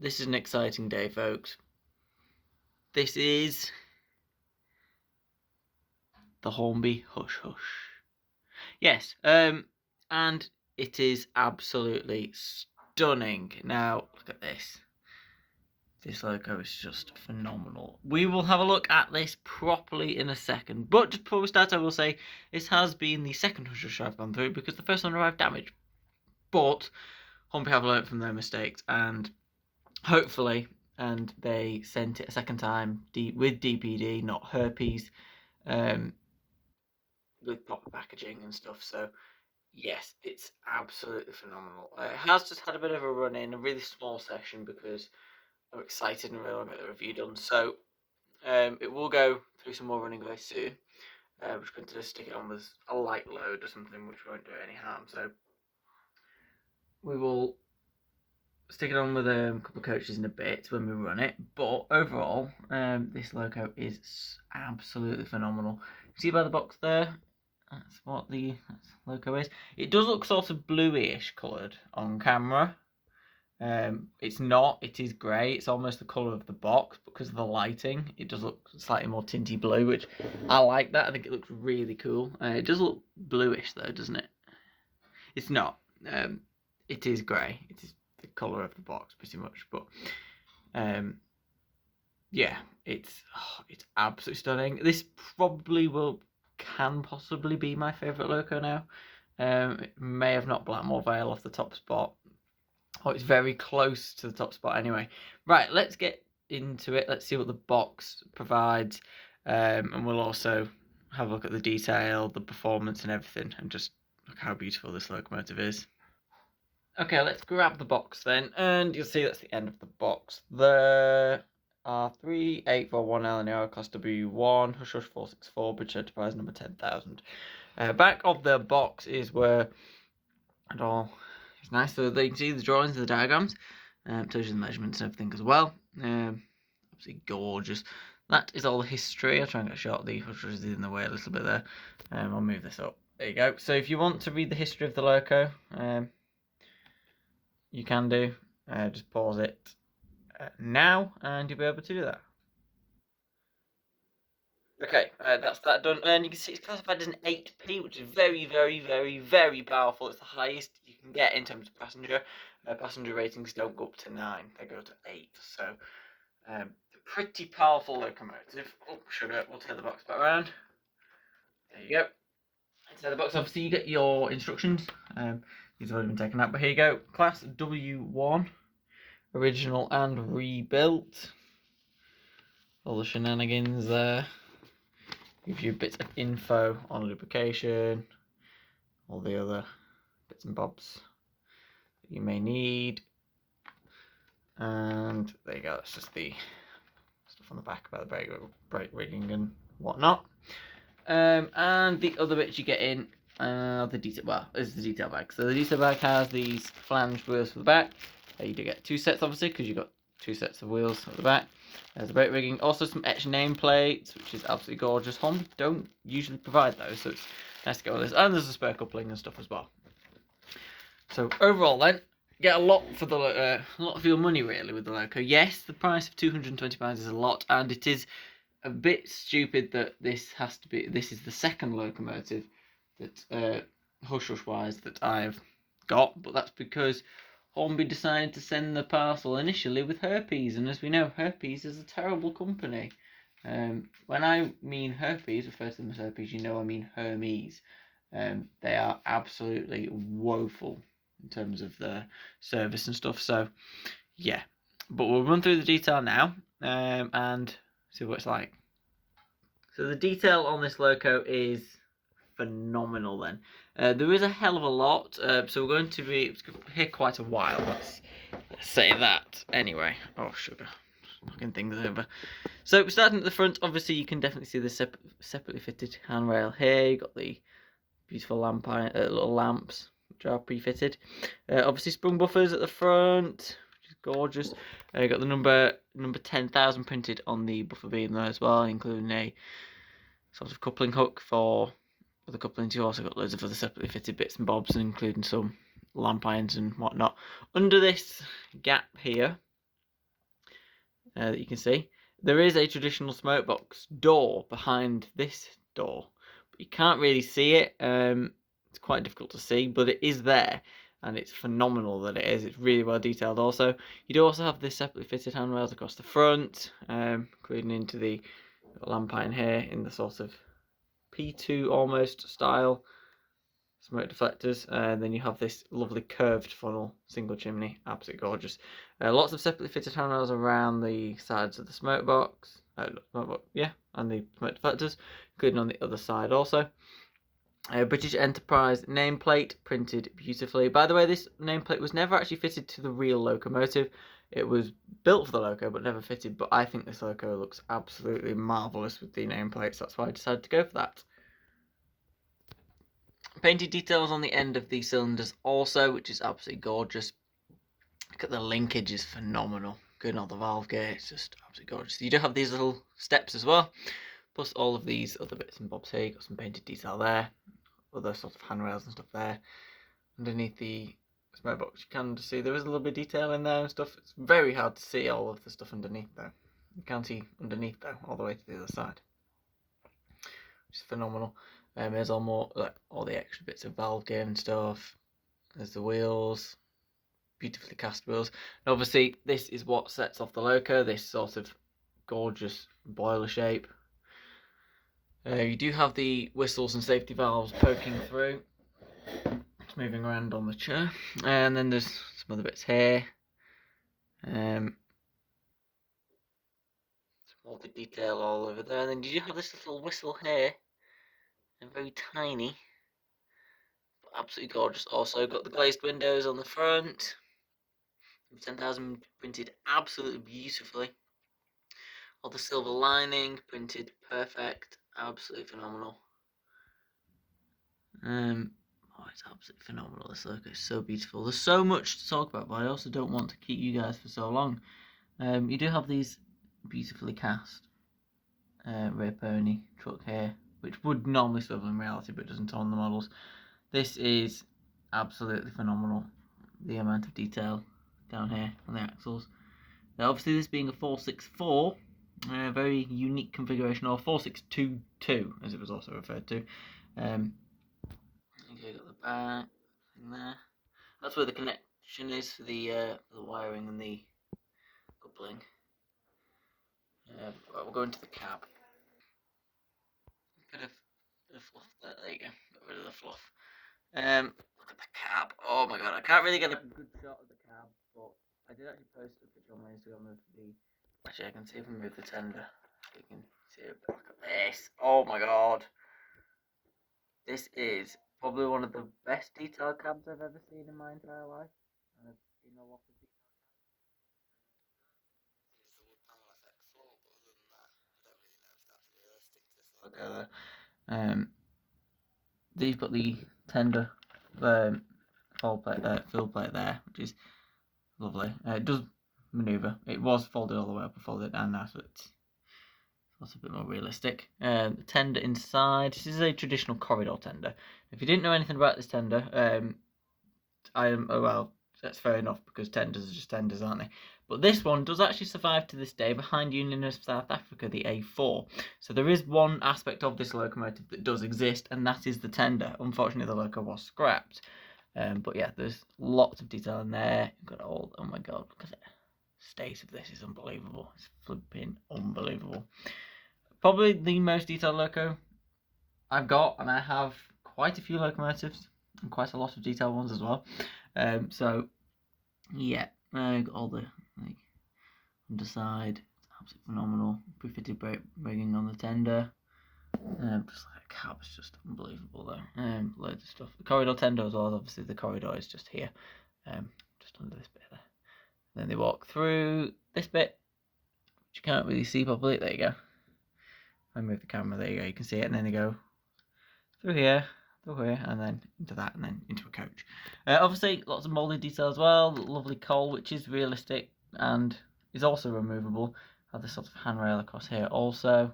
This is an exciting day, folks. This is the Hornby Hush Hush. Yes, and it is absolutely stunning. Now, look at this. This logo is just phenomenal. We will have a look at this properly in a second. But just before we start, I will say this has been the second Hush Hush I've gone through because the first one arrived damaged. But Hornby have learnt from their mistakes and hopefully, and they sent it a second time with DPD, not herpes, with proper packaging and stuff. So yes, it's absolutely phenomenal. It has just had a bit of a run in, a really small session because I'm excited and really want to get the review done. So it will go through some more running very soon. We're just going to stick it on with a light load or something, which won't do it any harm. So we will stick it on with a couple of coaches in a bit when we run it. But overall, this logo is absolutely phenomenal. See by the box there? That's what the logo is. It does look sort of bluish coloured on camera. It's not. It is grey. It's almost the colour of the box because of the lighting. It does look slightly more tinty blue, which I like that. I think it looks really cool. It does look bluish though, doesn't it? It's not. It is grey. It is the colour of the box pretty much. But yeah, it's absolutely stunning. This probably can possibly be my favourite loco now. It may have knocked Blackmore Vale off the top spot. Oh, it's very close to the top spot anyway. Right, let's get into it. Let's see what the box provides. And we'll also have a look at the detail, the performance and everything, and just look how beautiful this locomotive is. Okay, let's grab the box then, and you'll see that's the end of the box. There are 3841 LNR class W1, Hush Hush 464, British Enterprise number 10,000. Back of the box is where it all is nice. So you can see the drawings, the diagrams, tells you the measurements and everything as well. Absolutely gorgeous. That is all the history. I'll try and get a shot of the Hush Hush is in the way a little bit there. I'll move this up. There you go. So if you want to read the history of the loco, you can do. Just pause it now and you'll be able to do that. Okay, that's that done. And you can see it's classified as an 8P, which is very, very, very, very powerful. It's the highest you can get in terms of passenger. Passenger ratings don't go up to 9, they go to 8. So, pretty powerful locomotive. Oh, sugar, we'll turn the box back around. There you go. Inside the box, obviously, you get your instructions. These have already been taken out, but here you go. Class W1, original and rebuilt. All the shenanigans there. Gives you bits of info on lubrication, all the other bits and bobs that you may need. And there you go, that's just the stuff on the back about the brake rigging and whatnot. And the other bits you get in the detail, well, this is the detail bag. So the detail bag has these flanged wheels for the back. You do get 2 sets, obviously, because you've got 2 sets of wheels at the back. There's the brake rigging. Also some etched nameplates, which is absolutely gorgeous. Hornby don't usually provide those, so it's nice to get all this. And there's a spare coupling and stuff as well. So overall then, get a lot for the a lot for your money really with the loco. Yes, the price of £220 is a lot, and it is a bit stupid that this is the second locomotive that Hush Hush wise that I've got, but that's because Hornby decided to send the parcel initially with herpes, and as we know, herpes is a terrible company. When I mean herpes, refer to them as herpes, you know I mean Hermes. They are absolutely woeful in terms of their service and stuff. So yeah, but we'll run through the detail now and see what it's like. So the detail on this loco is phenomenal then. There is a hell of a lot, so we're going to be here quite a while, let's say that. Anyway, oh sugar, knocking things over. So starting at the front, obviously you can definitely see the separately fitted handrail here. You've got the beautiful little lamps, which are pre-fitted. Obviously sprung buffers at the front, which is gorgeous. You've got the number 10,000 printed on the buffer beam there as well, including a sort of coupling hook for the couplings. You've also got loads of other separately fitted bits and bobs, including some lamp irons and whatnot. Under this gap here, that you can see. There is a traditional smoke box door behind this door, but you can't really see it. It's quite difficult to see, but it is there, and it's phenomenal that it is. It's really well detailed also. You do also have this separately fitted handrails across the front, including into the lamp iron here in the sort of P2 almost style smoke deflectors, and then you have this lovely curved funnel single chimney, absolutely gorgeous. Lots of separately fitted handrails around the sides of the smoke box, and the smoke deflectors, including on the other side also. British Enterprise nameplate printed beautifully. By the way, this nameplate was never actually fitted to the real locomotive. It was built for the loco but never fitted, but I think this loco looks absolutely marvellous with the nameplates. That's why I decided to go for that. Painted details on the end of the cylinders also, which is absolutely gorgeous. Look at the linkage, is phenomenal. Going on the valve gate, it's just absolutely gorgeous. You do have these little steps as well, plus all of these other bits and bobs here. You've got some painted detail there, other sort of handrails and stuff there. Underneath the smoke box, you can see there is a little bit of detail in there and stuff. It's very hard to see all of the stuff underneath though. You can see underneath though, all the way to the other side, which is phenomenal. There's all the extra bits of valve gear and stuff. There's the wheels, beautifully cast wheels. And obviously, this is what sets off the loco, this sort of gorgeous boiler shape. You do have the whistles and safety valves poking through. It's moving around on the chair. And then there's some other bits here. Some more the detail all over there. And then you do have this little whistle here. And very tiny. But absolutely gorgeous. Also got the glazed windows on the front. 10,000 printed absolutely beautifully. All the silver lining printed perfect, absolutely phenomenal. It's absolutely phenomenal. This logo is so beautiful. There's so much to talk about, but I also don't want to keep you guys for so long. You do have these beautifully cast rear pony truck here, which would normally swivel in reality, but doesn't on the models. This is absolutely phenomenal. The amount of detail down here on the axles. Now, obviously, this being a 464, very unique configuration, or 4622, as it was also referred to. Okay, got the back thing there. That's where the connection is for the wiring and the coupling. Right, we'll go into the cab. Bit of fluff there. There you go. Got rid of the fluff. Look at the cab. Oh my god, I can't really get a good shot of the cab, but I did actually post a picture on my Instagram of the. Actually, I can see if we move the tender. You can see it. Look at this. Oh my god. This is probably one of the best detailed cabs I've ever seen in my entire life. And I've seen a lot of detailed cabs. They've got the tender fill plate there, which is lovely. It does manoeuvre. It was folded all the way up and folded down now, so it's a bit more realistic. The tender inside. This is a traditional corridor tender. If you didn't know anything about this tender, well, that's fair enough because tenders are just tenders, aren't they? But this one does actually survive to this day behind Union of South Africa, the A4. So there is one aspect of this locomotive that does exist, and that is the tender. Unfortunately, the loco was scrapped. But yeah, there's lots of detail in there. You've got all, oh my god, look at it. The state of this is unbelievable. It's flipping unbelievable. Probably the most detailed loco I've got, and I have quite a few locomotives and quite a lot of detailed ones as well. So yeah, got all the underside, it's absolutely phenomenal. Pre-fitted brake rigging on the tender. Just like a cab, it's just unbelievable though. Loads of stuff. The corridor tender as well. Obviously, the corridor is just here, just under this bit there. Then they walk through this bit, which you can't really see properly. There you go. If I move the camera, there you go. You can see it, and then they go through here, and then into that, and then into a coach. Obviously, lots of moulded detail as well. Lovely coal, which is realistic and is also removable. Have this sort of handrail across here also.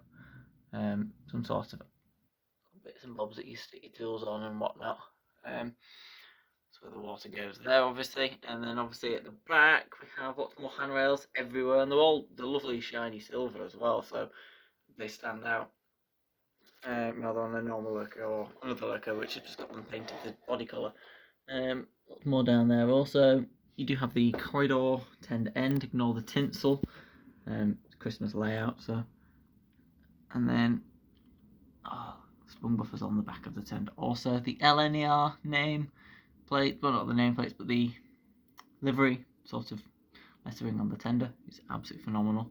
Some sort of bits and bobs that you stick your tools on and whatnot. Some So the water goes there, obviously, and then obviously at the back we have lots more handrails everywhere, and they're lovely shiny silver as well, so they stand out. Rather than a normal loco or another loco which has just got them painted the body colour. Lots more down there. Also, you do have the corridor tender end. Ignore the tinsel. Christmas layout. So, and then sprung buffers on the back of the tender. Also, the LNER name plate. Well, not the nameplates, but the livery sort of lettering on the tender is absolutely phenomenal.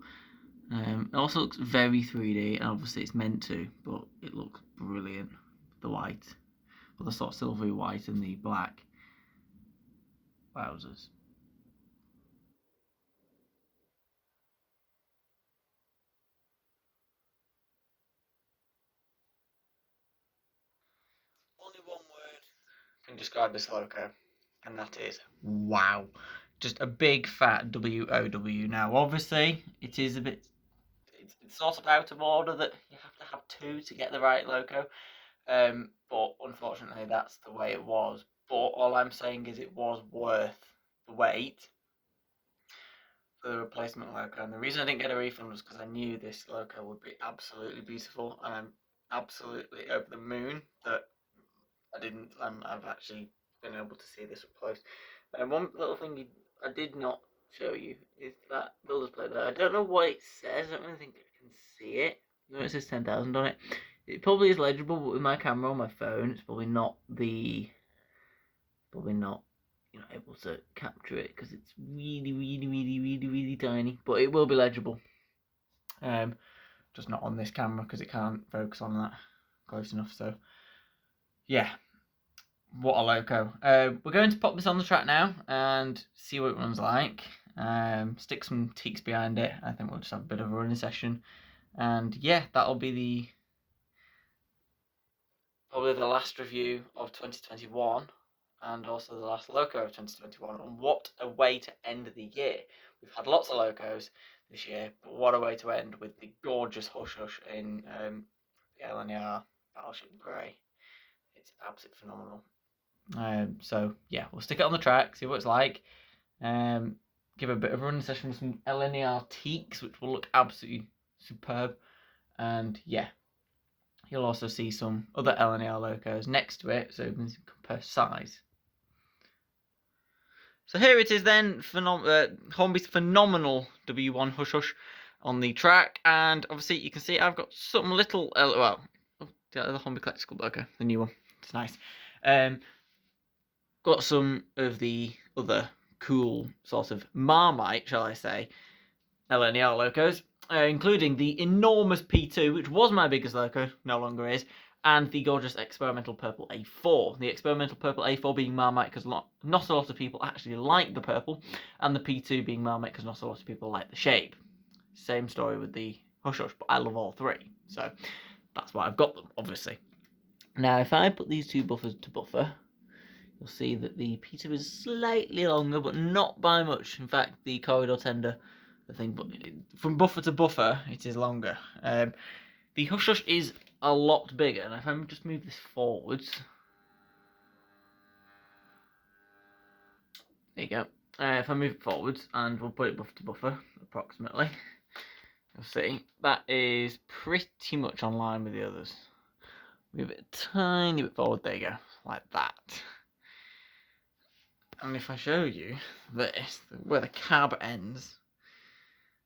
It also looks very 3D, and obviously it's meant to, but it looks brilliant. The white, or the sort of silvery white and the black. Wowzers. Only one word can describe this loco, and that is wow. Just a big fat WOW. Now, obviously, it is a bit. It's sort of out of order that you have to have two to get the right loco. But unfortunately, that's the way it was. But all I'm saying is it was worth the wait for the replacement loco. And the reason I didn't get a refund was because I knew this loco would be absolutely beautiful, and I'm absolutely over the moon that I didn't. I've actually been able to see this up close. And one little thing I did not show you is that builder's plate there. I don't know what it says. I don't really think I can see it. No, it says 10,000 on it. It probably is legible, but with my camera on my phone, it's probably not able to capture it because it's really tiny. But it will be legible. Just not on this camera because it can't focus on that close enough. So yeah, what a loco. We're going to pop this on the track now and see what it runs like. Stick some teaks behind it. I think we'll just have a bit of a running session, and yeah, that'll be probably the last review of 2021, and also the last loco of 2021. And what a way to end the year. We've had lots of locos this year, but what a way to end with the gorgeous Hush Hush in the LNER Battleship Grey. It's absolutely phenomenal. So yeah, we'll stick it on the track, see what it's like. Give a bit of a running session with some LNER teaks, which will look absolutely superb. And yeah, you'll also see some other LNER locos next to it, so you can compare size. So here it is then, Hornby's phenomenal W1 Hush Hush on the track, and obviously you can see I've got some little, the Hornby Collectible logo, the new one, it's nice. Got some of the other cool sort of Marmite, shall I say, LNER locos, including the enormous P2, which was my biggest loco, no longer is, and the gorgeous experimental purple A4. The experimental purple A4 being Marmite because not a lot of people actually like the purple, and the P2 being Marmite because not a lot of people like the shape. Same story with the Hush Hush, but I love all three, so that's why I've got them, obviously. Now, if I put these two buffers to buffer, you'll see that the P2 is slightly longer, but not by much. In fact, the corridor tender, I think, but from buffer to buffer, it is longer. The Hush Hush is a lot bigger, and if I just move this forwards, there you go. If I move it forwards, and we'll put it buffer to buffer, approximately, you'll see that is pretty much on line with the others. Move it a tiny bit forward, there you go, like that. And if I show you this, where the cab ends,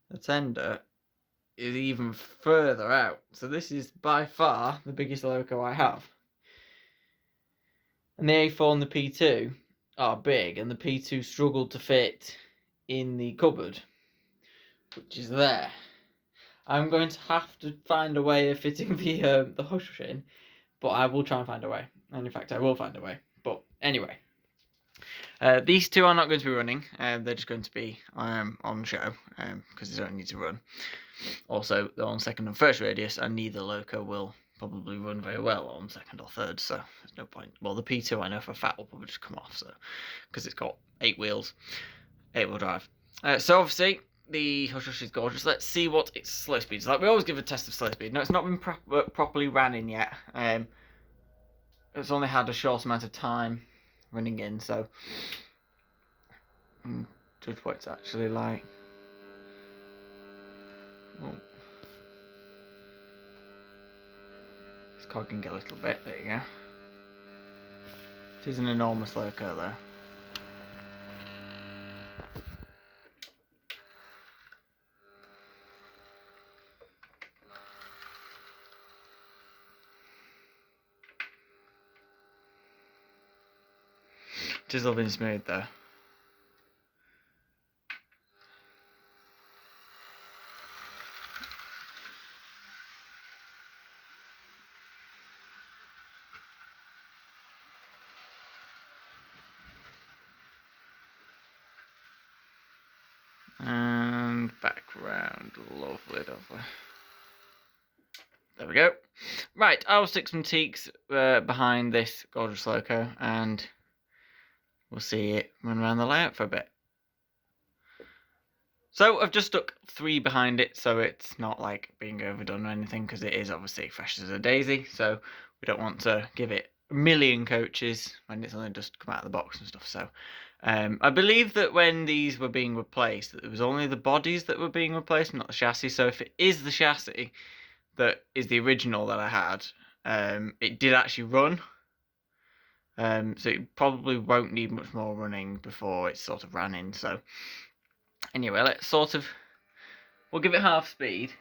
the tender is even further out. So this is by far the biggest loco I have. And the A4 and the P2 are big, and the P2 struggled to fit in the cupboard, which is there. I'm going to have to find a way of fitting the Hush Hush in, but I will try and find a way. And in fact, I will find a way. But anyway. These two are not going to be running, they're just going to be on show, because they don't need to run. Also, they're on second and first radius, and neither loco will probably run very well on second or third, so there's no point. Well, the P2 I know for a fact will probably just come off, so because it's got 8 wheels, 8-wheel drive. So obviously, the Hush Hush is gorgeous. Let's see what its slow speed is like. We always give a test of slow speed. No, it's not been properly ran in yet. It's only had a short amount of time running in, so judge what it's actually like. Oh. It's cogging a little bit, there you go. It is an enormous loco though. It is lovely and smooth though. And back round, lovely, lovely. There we go. Right, I'll stick some teaks behind this gorgeous loco, and we'll see it run around the layout for a bit. So I've just stuck 3 behind it, so it's not like being overdone or anything, because it is obviously fresh as a daisy, so we don't want to give it a million coaches when it's only just come out of the box and stuff. So I believe that when these were being replaced, that it was only the bodies that were being replaced, not the chassis. So if it is the chassis that is the original that I had, it did actually run. So it probably won't need much more running before it's sort of ran in. So anyway, let's we'll give it half speed.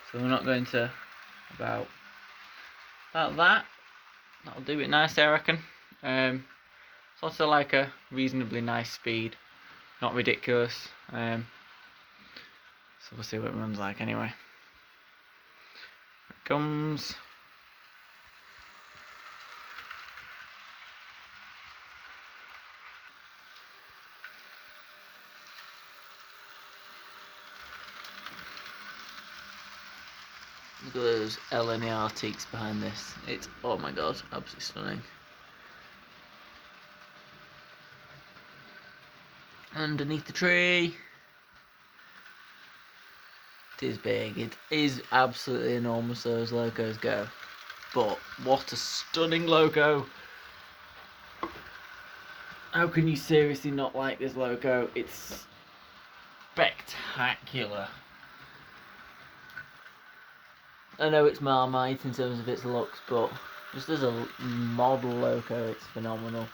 So we're not going to about that. That'll do it nicely, I reckon. Sort of like a reasonably nice speed, not ridiculous. So we'll see what it runs like anyway. Here it comes. Look at those LNAR teaks behind this. It's, oh my god, absolutely stunning. Underneath the tree. It is big. It is absolutely enormous, those locos go. But what a stunning loco. How can you seriously not like this loco? It's spectacular. I know it's Marmite in terms of its looks, but just as a model loco, it's phenomenal.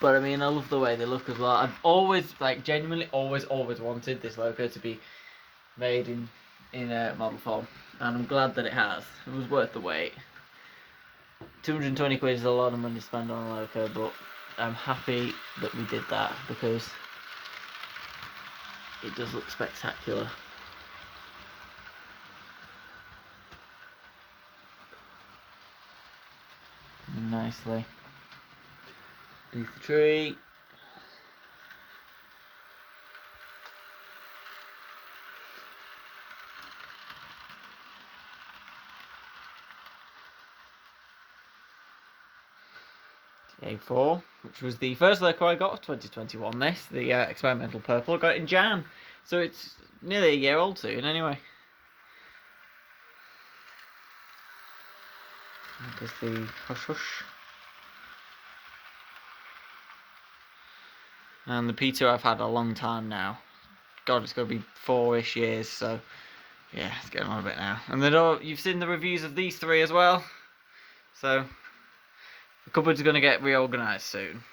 But I mean, I love the way they look as well. I've always, like, genuinely always wanted this loco to be made in a model form, and I'm glad that it has. It was worth the wait. 220 quid is a lot of money to spend on a loco, but I'm happy that we did that because it does look spectacular. Nicely beneath the tree. A4, which was the first loco I got of 2021. This, the experimental purple, I got it in Jan, so it's nearly a year old soon. Anyway, there's the hush hush. And the P2 I've had a long time now. God, it's got to be 4-ish years, so yeah, it's getting on a bit now. And then you've seen the reviews of these 3 as well, so the cupboard's going to get reorganised soon.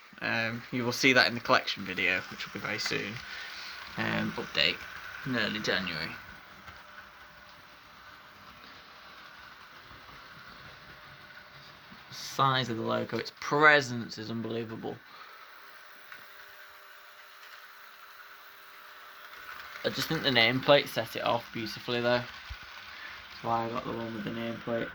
You will see that in the collection video, which will be very soon. Update in early January. The size of the loco, its presence is unbelievable. I just think the nameplate set it off beautifully though. That's why I got the one with the nameplate.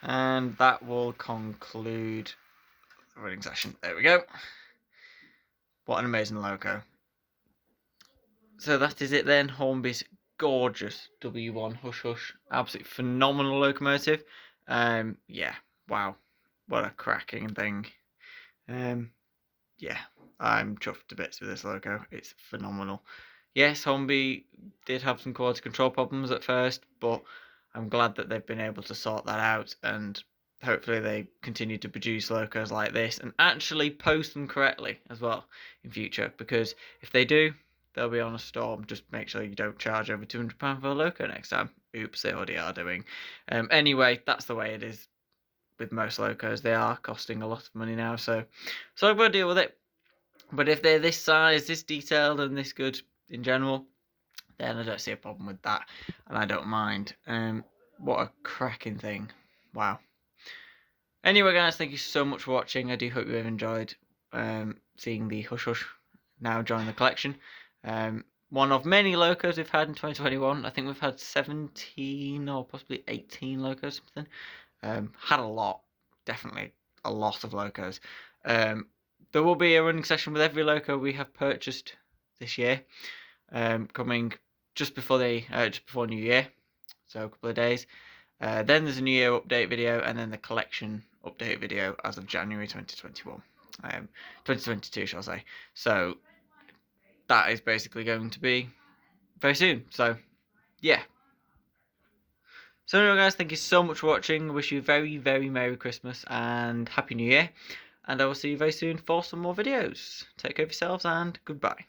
And that will conclude running session. There we go. What an amazing loco. So that is it then. Hornby's gorgeous W1 Hush Hush. Absolutely phenomenal locomotive. Yeah, wow. What a cracking thing. Yeah, I'm chuffed to bits with this loco. It's phenomenal. Yes, Hornby did have some quality control problems at first, but I'm glad that they've been able to sort that out, and hopefully they continue to produce locos like this and actually post them correctly as well in future, because if they do, they'll be on a storm. Just make sure you don't charge over £200 for a loco next time. Oops, they already are doing. Anyway, that's the way it is with most locos. They are costing a lot of money now, so I've got to deal with it. But if they're this size, this detailed, and this good in general, then I don't see a problem with that, and I don't mind. What a cracking thing. Wow. Anyway, guys, thank you so much for watching. I do hope you have enjoyed seeing the Hush Hush now join the collection. One of many locos we've had in 2021. I think we've had 17 or possibly 18 locos, something. Had a lot. Definitely a lot of locos. There will be a running session with every loco we have purchased this year, coming just before New Year, so a couple of days. Then there's a New Year update video, and then the collection update video as of January 2021. 2022, shall I say. So that is basically going to be very soon. So yeah. So anyway, guys, thank you so much for watching. I wish you a very, very Merry Christmas and Happy New Year. And I will see you very soon for some more videos. Take care of yourselves and goodbye.